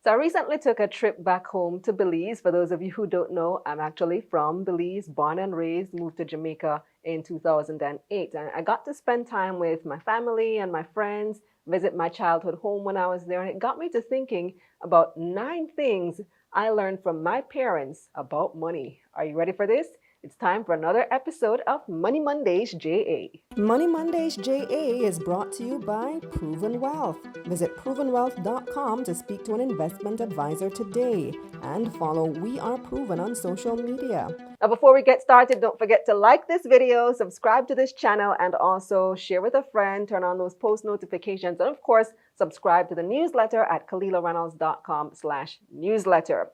So I recently took a trip back home to Belize. For those of you who don't know, I'm actually from Belize, born and raised, moved to Jamaica in 2008. And I got to spend time with my family and my friends, visit my childhood home when I was there. And it got me to thinking about 9 things I learned from my parents about money. Are you ready for this? It's time for another episode of Money Mondays JA. Money Mondays JA is brought to you by Proven Wealth. Visit provenwealth.com to speak to an investment advisor today and follow We Are Proven on social media. Now, before we get started, don't forget to like this video, subscribe to this channel, and also share with a friend, turn on those post notifications, and of course, subscribe to the newsletter at KalilahReynolds.com/newsletter.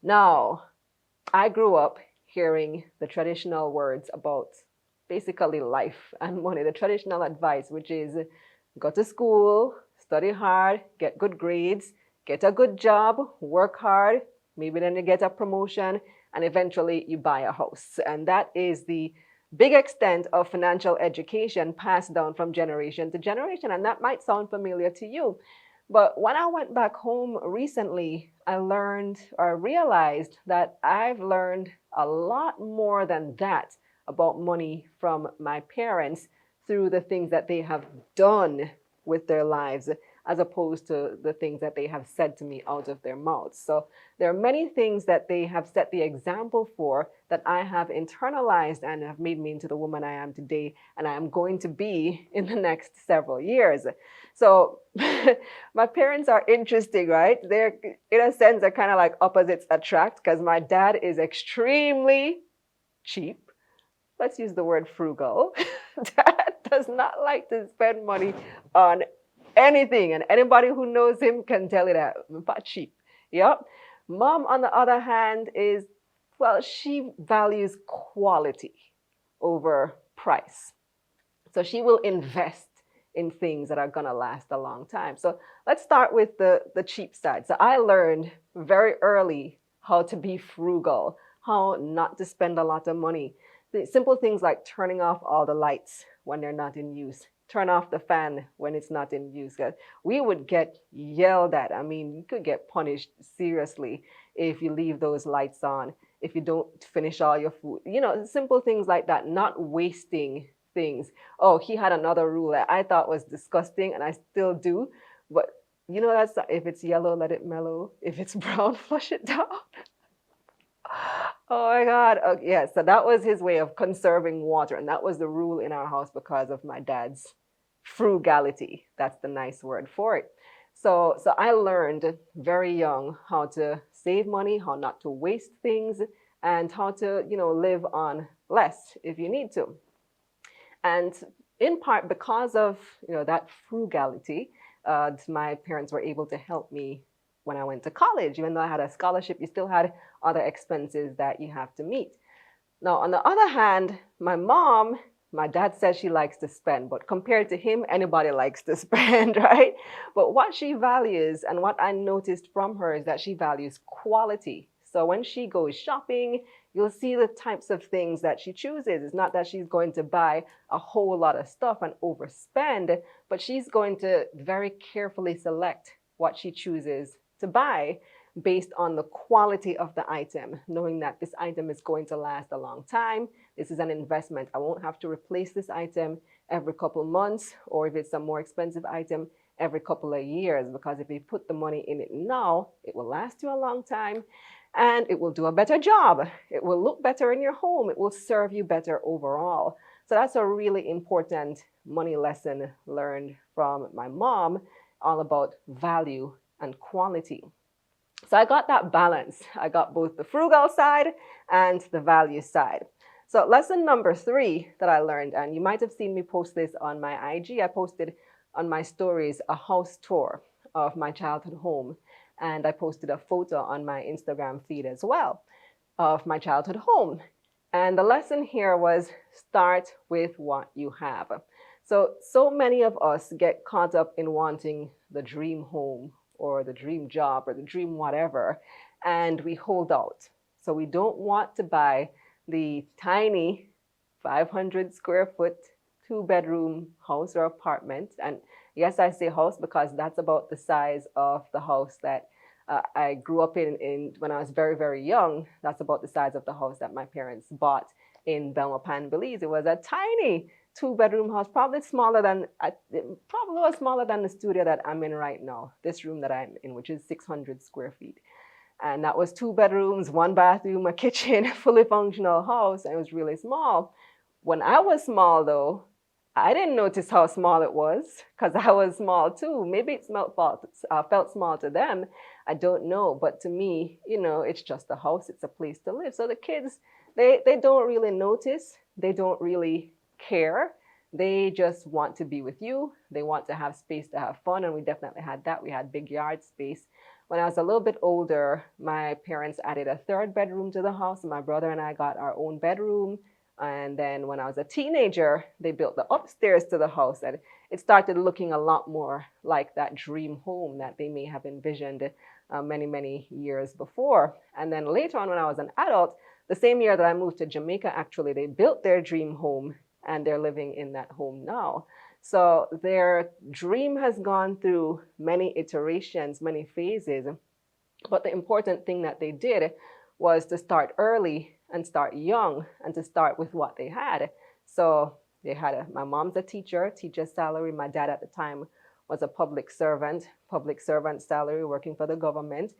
Now, I grew up hearing the traditional words about basically life and money, the traditional advice, which is go to school, study hard, get good grades, get a good job, work hard, maybe then you get a promotion, and eventually you buy a house. And that is the big extent of financial education passed down from generation to generation. And that might sound familiar to you. But when I went back home recently, I learned or realized that I've learned a lot more than that about money from my parents through the things that they have done with their lives, as opposed to the things that they have said to me out of their mouths. So there are many things that they have set the example for that I have internalized and have made me into the woman I am today and I am going to be in the next several years. So my parents are interesting, right? They're, in a sense, they're kind of like opposites attract, because my dad is extremely cheap. Let's use the word frugal. Dad does not like to spend money on anything. And anybody who knows him can tell you that. But cheap. Yep. Mom, on the other hand, is, well, she values quality over price. So she will invest in things that are going to last a long time. So let's start with the cheap side. So I learned very early how to be frugal, how not to spend a lot of money. The simple things like turning off all the lights when they're not in use. Turn off the fan when it's not in use. We would get yelled at. I mean, you could get punished seriously if you leave those lights on, if you don't finish all your food. You know, simple things like that, not wasting things. Oh, he had another rule that I thought was disgusting, and I still do. But you know, that's if it's yellow, let it mellow. If it's brown, flush it down. Oh my God. Okay, yeah, so that was his way of conserving water. And that was the rule in our house because of my dad's frugality. That's the nice word for it. So I learned very young how to save money, how not to waste things, and how to, live on less if you need to. And in part because of, that frugality, my parents were able to help me when I went to college. Even though I had a scholarship, you still had other expenses that you have to meet. Now, on the other hand, my dad says she likes to spend, but compared to him, anybody likes to spend, right? But what she values and what I noticed from her is that she values quality. So when she goes shopping, you'll see the types of things that she chooses. It's not that she's going to buy a whole lot of stuff and overspend, but she's going to very carefully select what she chooses to buy based on the quality of the item, knowing that this item is going to last a long time. This is an investment. I won't have to replace this item every couple months, or if it's a more expensive item, every couple of years, because if you put the money in it now, it will last you a long time and it will do a better job. It will look better in your home. It will serve you better overall. So that's a really important money lesson learned from my mom, all about value and quality. So I got that balance. I got both the frugal side and the value side. So lesson number 3 that I learned, and you might have seen me post this on my IG. I posted on my stories a house tour of my childhood home. And I posted a photo on my Instagram feed as well of my childhood home. And the lesson here was start with what you have. So many of us get caught up in wanting the dream home or the dream job or the dream whatever, and we hold out. So we don't want to buy the tiny 500 square foot 2-bedroom house or apartment. And yes, I say house because that's about the size of the house that I grew up in when I was very, very young. That's about the size of the house that my parents bought in Belmopan, Belize. It was a tiny two-bedroom house, probably smaller than, it probably was smaller than the studio that I'm in right now, this room that I'm in, which is 600 square feet. And that was 2 bedrooms, 1 bathroom, a kitchen, fully functional house, and it was really small. When I was small, though, I didn't notice how small it was because I was small too. Maybe it felt small to them. I don't know. But to me, it's just a house. It's a place to live. So the kids, they don't really notice. They don't really care. They just want to be with you. They want to have space to have fun. And we definitely had that. We had big yard space. When I was a little bit older, my parents added a 3rd bedroom to the house. My brother and I got our own bedroom. And then when I was a teenager, they built the upstairs to the house, and it started looking a lot more like that dream home that they may have envisioned many, many years before. And then later on, when I was an adult, the same year that I moved to Jamaica, actually, they built their dream home, and they're living in that home now. So their dream has gone through many iterations, many phases. But the important thing that they did was to start early and start young and to start with what they had. So they had my mom's a teacher's salary. My dad at the time was a public servant salary working for the government.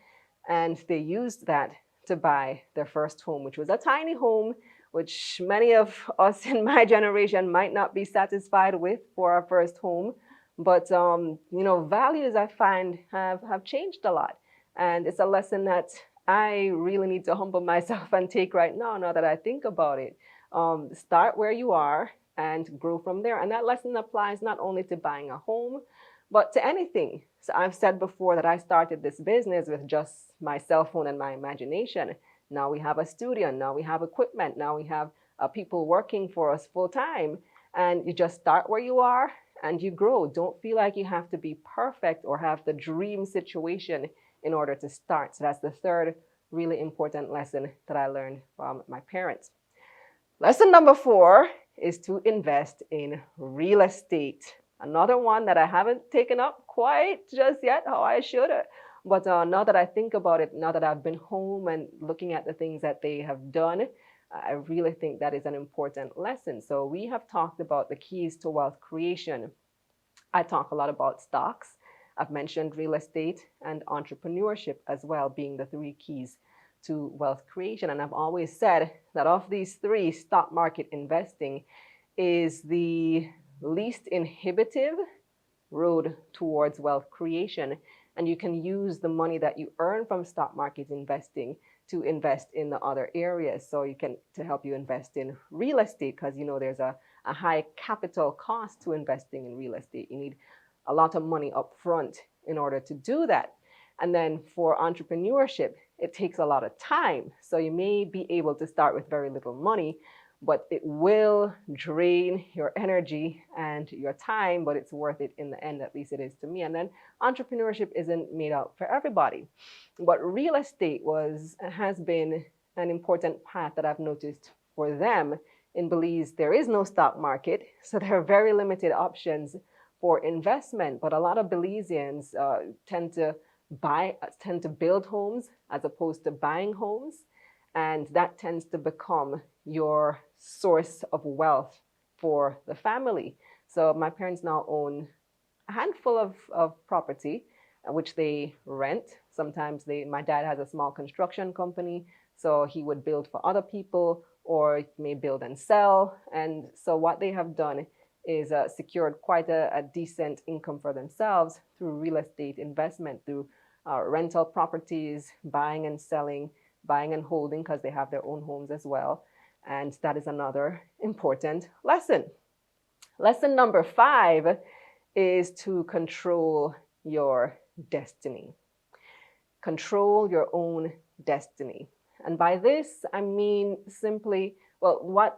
And they used that to buy their first home, which was a tiny home, which many of us in my generation might not be satisfied with for our first home. But, values I find have changed a lot. And it's a lesson that I really need to humble myself and take right now that I think about it. Start where you are and grow from there. And that lesson applies not only to buying a home, but to anything. So I've said before that I started this business with just my cell phone and my imagination. Now we have a studio. Now we have equipment. Now we have people working for us full time. And you just start where you are and you grow. Don't feel like you have to be perfect or have the dream situation in order to start. So that's the 3rd really important lesson that I learned from my parents. Lesson number 4 is to invest in real estate. Another one that I haven't taken up quite just yet, how I should. But now that I think about it, now that I've been home and looking at the things that they have done, I really think that is an important lesson. So we have talked about the keys to wealth creation. I talk a lot about stocks. I've mentioned real estate and entrepreneurship as well being the 3 keys to wealth creation. And I've always said that of these 3, stock market investing is the least inhibitive road towards wealth creation. And you can use the money that you earn from stock market investing to invest in the other areas. So to help you invest in real estate, because there's a high capital cost to investing in real estate. You need a lot of money up front in order to do that. And then for entrepreneurship, it takes a lot of time. So you may be able to start with very little money, but it will drain your energy and your time, but it's worth it in the end. At least it is to me. And then entrepreneurship isn't made out for everybody. But real estate has been an important path that I've noticed for them. In Belize, there is no stock market, so there are very limited options for investment. But a lot of Belizeans tend to build homes as opposed to buying homes. And that tends to become your source of wealth for the family. So my parents now own a handful of property, which they rent. Sometimes my dad has a small construction company, so he would build for other people or may build and sell. And so what they have done is secured quite a decent income for themselves through real estate investment, through rental properties, buying and selling, buying and holding, because they have their own homes as well. And that is another important lesson. Lesson number 5 is to control your destiny. Control your own destiny. And by this, I mean simply, where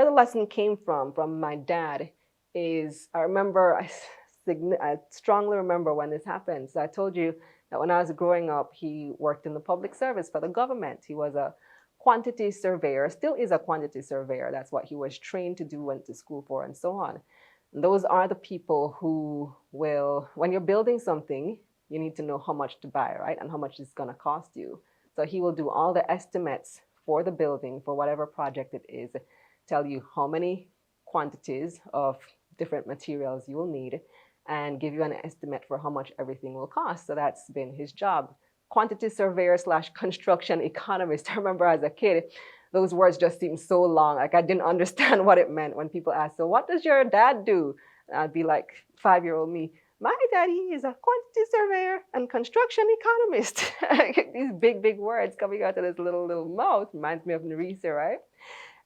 the lesson came from my dad is, I strongly remember when this happened. So I told you that when I was growing up, he worked in the public service for the government. He was a quantity surveyor, still is a quantity surveyor. That's what he was trained to do, went to school for, and so on. And those are the people who will, when you're building something, you need to know how much to buy, right? And how much it's going to cost you. So he will do all the estimates for the building, for whatever project it is, tell you how many quantities of different materials you will need, and give you an estimate for how much everything will cost. So that's been his job. Quantity surveyor slash construction economist. I remember as a kid, those words just seemed so long. Like I didn't understand what it meant when people asked, so what does your dad do? And I'd be like, 5-year-old me, my daddy is a quantity surveyor and construction economist. These big, big words coming out of this little mouth reminds me of Nerissa, right?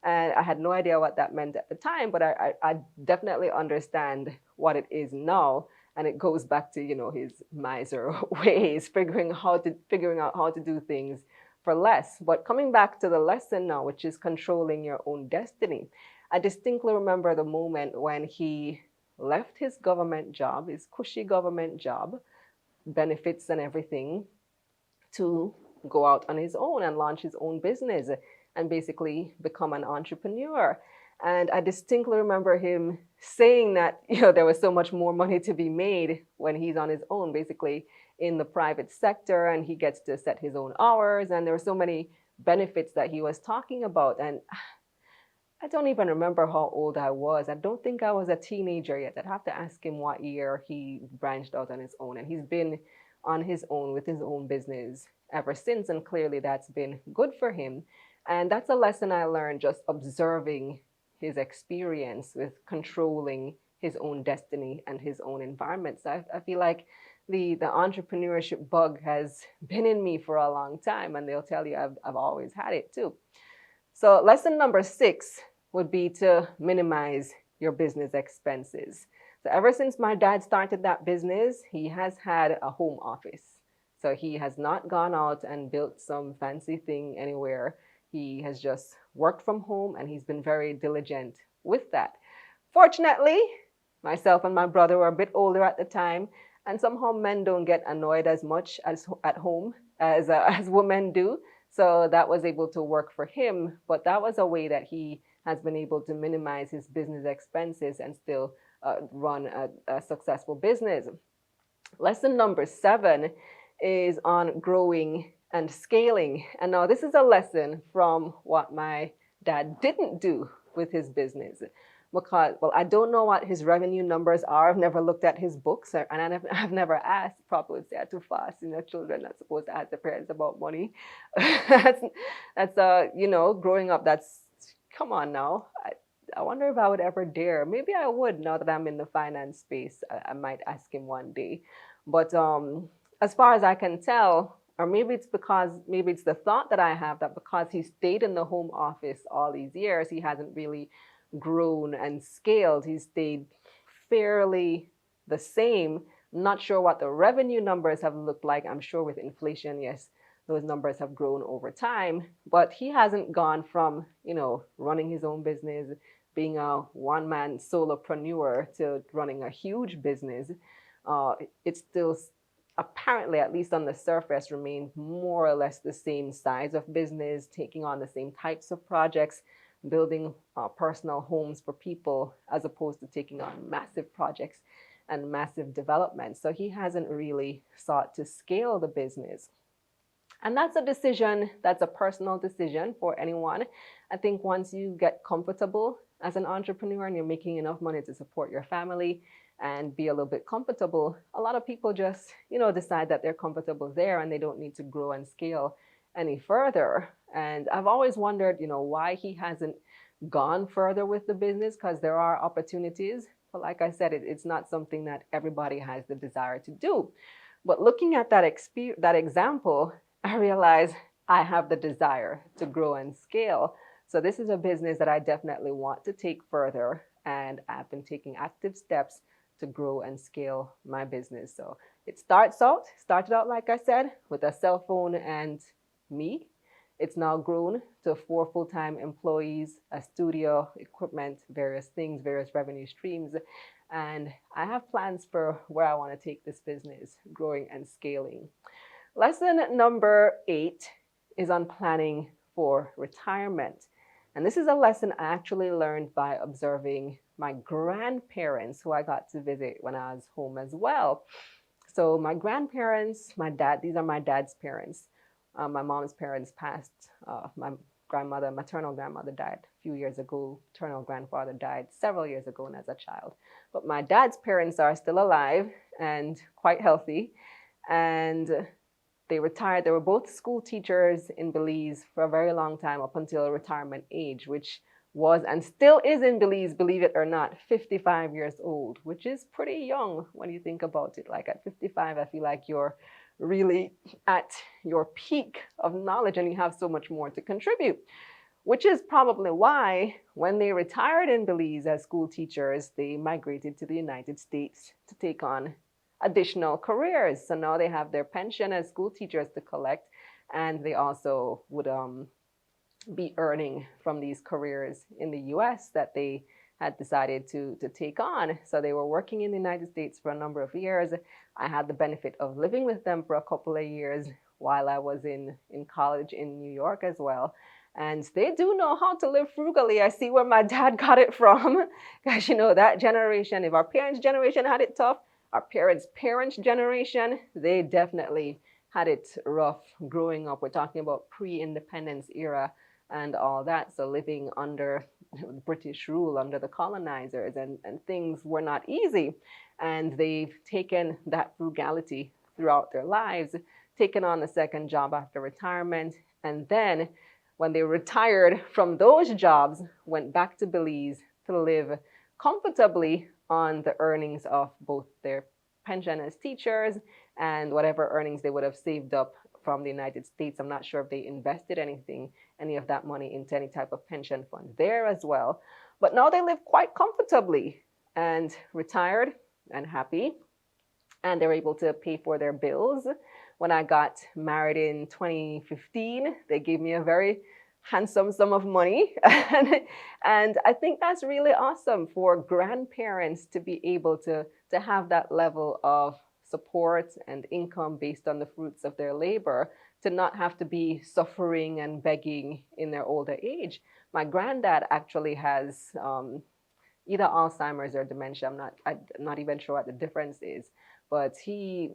And I had no idea what that meant at the time, but I definitely understand what it is now. And it goes back to, his miser ways, figuring out how to do things for less. But coming back to the lesson now, which is controlling your own destiny. I distinctly remember the moment when he left his government job, his cushy government job, benefits and everything, to go out on his own and launch his own business and basically become an entrepreneur. And I distinctly remember him saying that, there was so much more money to be made when he's on his own, basically in the private sector, and he gets to set his own hours. And there were so many benefits that he was talking about. And I don't even remember how old I was. I don't think I was a teenager yet. I'd have to ask him what year he branched out on his own. And he's been on his own with his own business ever since. And clearly that's been good for him. And that's a lesson I learned just observing his experience with controlling his own destiny and his own environment. So I feel like the entrepreneurship bug has been in me for a long time. And they'll tell you I've always had it too. So lesson number 6 would be to minimize your business expenses. So ever since my dad started that business, he has had a home office. So he has not gone out and built some fancy thing anywhere. He has just worked from home, and he's been very diligent with that. Fortunately, myself and my brother were a bit older at the time, and somehow men don't get annoyed as much as at home as women do. So that was able to work for him, but that was a way that he has been able to minimize his business expenses and still run a successful business. Lesson number 7 is on growing and scaling. And now this is a lesson from what my dad didn't do with his business. Because, well, I don't know what his revenue numbers are. I've never looked at his books, and I've never asked. Probably would say too fast. Children not supposed to ask their parents about money. that's growing up. Come on now. I wonder if I would ever dare. Maybe I would now that I'm in the finance space. I might ask him one day. But as far as I can tell, or maybe it's the thought that I have that because he stayed in the home office all these years, he hasn't really grown and scaled. He's stayed fairly the same. Not sure what the revenue numbers have looked like. I'm sure with inflation, yes, those numbers have grown over time, but he hasn't gone from, running his own business, being a one-man solopreneur, to running a huge business. It's still apparently, at least on the surface, remains more or less the same size of business, taking on the same types of projects, building personal homes for people, as opposed to taking on massive projects and massive development. So he hasn't really sought to scale the business. And that's a decision, that's a personal decision for anyone. I think once you get comfortable as an entrepreneur and you're making enough money to support your family and be a little bit comfortable, a lot of people just, decide that they're comfortable there and they don't need to grow and scale any further. And I've always wondered, why he hasn't gone further with the business, because there are opportunities. But like I said, it's not something that everybody has the desire to do. But looking at that example, I realized I have the desire to grow and scale. So this is a business that I definitely want to take further. And I've been taking active steps to grow and scale my business. So it started out, like I said, with a cell phone and me. It's now grown to 4 full-time employees, a studio, equipment, various things, various revenue streams. And I have plans for where I want to take this business, growing and scaling. Lesson number 8 is on planning for retirement. And this is a lesson I actually learned by observing my grandparents, who I got to visit when I was home as well. So my grandparents, my dad, these are my dad's parents. My mom's parents passed. My grandmother, maternal grandmother died a few years ago. Maternal grandfather died several years ago and as a child. But my dad's parents are still alive and quite healthy. And they retired. They were both school teachers in Belize for a very long time up until retirement age, which was and still is in Belize, believe it or not, 55 years old, which is pretty young when you think about it. Like at 55, I feel like you're really at your peak of knowledge and you have so much more to contribute, which is probably why when they retired in Belize as school teachers, they migrated to the United States to take on additional careers. So now they have their pension as school teachers to collect, and they also would be earning from these careers in the US that they had decided to take on. So they were working in the United States for a number of years. I had the benefit of living with them for a couple of years while I was in college in New York as well. And they do know how to live frugally. I see where my dad got it from. Guys, you know, that generation, if our parents' generation had it tough, our parents' generation, they definitely had it rough growing up. We're talking about pre-independence era and all that. So living under British rule, under the colonizers, and things were not easy. And they've taken that frugality throughout their lives, taken on a second job after retirement, and then when they retired from those jobs, went back to Belize to live comfortably on the earnings of both their pension as teachers and whatever earnings they would have saved up from the United States. I'm not sure if they invested any of that money into any type of pension fund there as well. But now they live quite comfortably and retired and happy, and they're able to pay for their bills. When I got married in 2015, they gave me a very handsome sum of money. And I think that's really awesome for grandparents to be able to have that level of support and income based on the fruits of their labor, to not have to be suffering and begging in their older age. My granddad actually has either Alzheimer's or dementia. I'm not even sure what the difference is, but he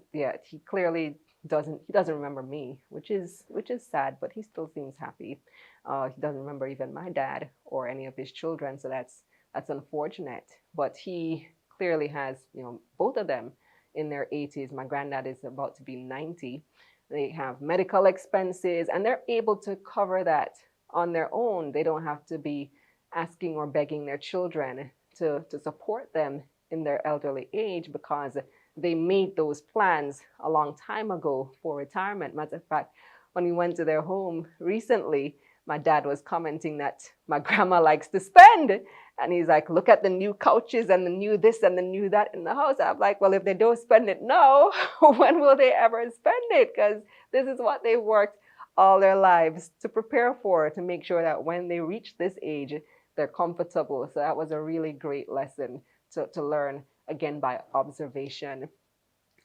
clearly doesn't remember me, which is sad, but he still seems happy. He doesn't remember even my dad or any of his children, so that's unfortunate. But he clearly has, you know, both of them in their 80s. My granddad is about to be 90. They have medical expenses and they're able to cover that on their own. They don't have to be asking or begging their children to support them in their elderly age, because they made those plans a long time ago for retirement. Matter of fact, when we went to their home recently, my dad was commenting that my grandma likes to spend. And he's like, look at the new couches and the new this and the new that in the house. I'm like, well, if they don't spend it now, when will they ever spend it? Because this is what they've worked all their lives to prepare for, to make sure that when they reach this age, they're comfortable. So that was a really great lesson to learn, again, by observation.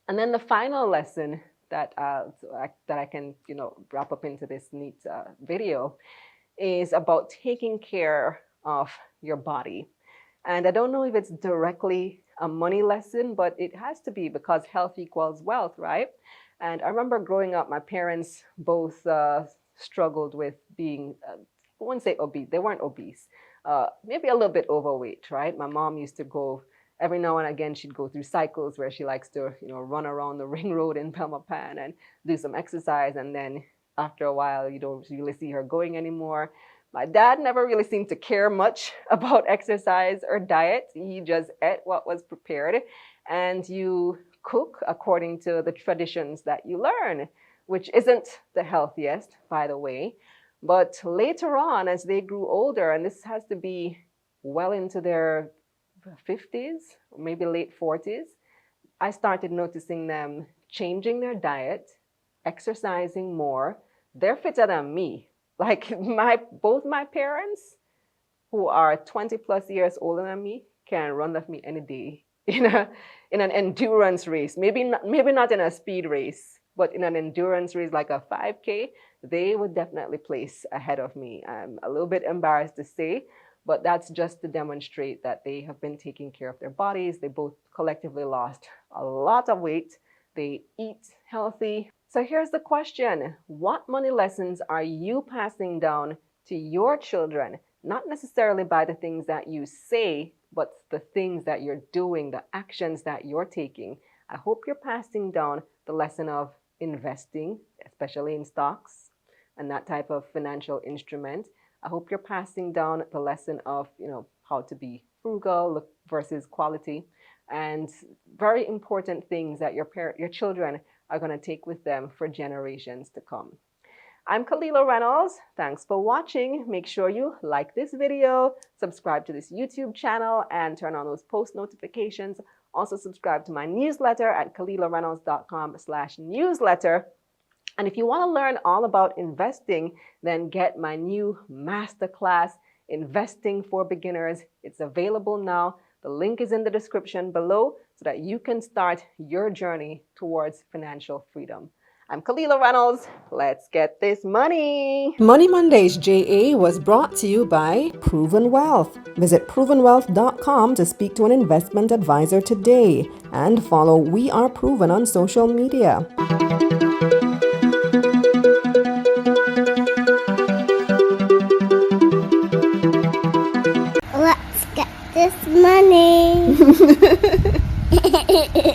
And then the final lesson that I can, you know, wrap up into this neat video is about taking care of your body. And I don't know if it's directly a money lesson, but it has to be, because health equals wealth, right? And I remember growing up, my parents both struggled with being, I wouldn't say obese, they weren't obese, maybe a little bit overweight, right? My mom used to go, every now and again, she'd go through cycles where she likes to, you know, run around the ring road in Pelmapan and do some exercise. And then after a while, you don't really see her going anymore. My dad never really seemed to care much about exercise or diet. He just ate what was prepared, and you cook according to the traditions that you learn, which isn't the healthiest, by the way. But later on, as they grew older, and this has to be well into their 50s, or maybe late 40s, I started noticing them changing their diet, exercising more. They're fitter than me. Like both my parents, who are 20 plus years older than me, can run with me any day in an endurance race. Maybe not in a speed race, but in an endurance race like a 5K, they would definitely place ahead of me. I'm a little bit embarrassed to say, but that's just to demonstrate that they have been taking care of their bodies. They both collectively lost a lot of weight they eat healthy. So here's the question. What money lessons are you passing down to your children? Not necessarily by the things that you say, but the things that you're doing, the actions that you're taking. I hope you're passing down the lesson of investing, especially in stocks and that type of financial instrument. I hope you're passing down the lesson of, how to be frugal versus quality, and very important things that your children are going to take with them for generations to come. I'm Kalilah Reynolds. Thanks for watching. Make sure you like this video, subscribe to this YouTube channel, and turn on those post notifications. Also subscribe to my newsletter at KalilahReynolds.com/newsletter. And if you want to learn all about investing, then get my new masterclass, Investing for Beginners. It's available now. The link is in the description below so that you can start your journey towards financial freedom. I'm Kalilah Reynolds. Let's get this money. Money Mondays JA was brought to you by Proven Wealth. Visit provenwealth.com to speak to an investment advisor today and follow We Are Proven on social media. Let's get this money.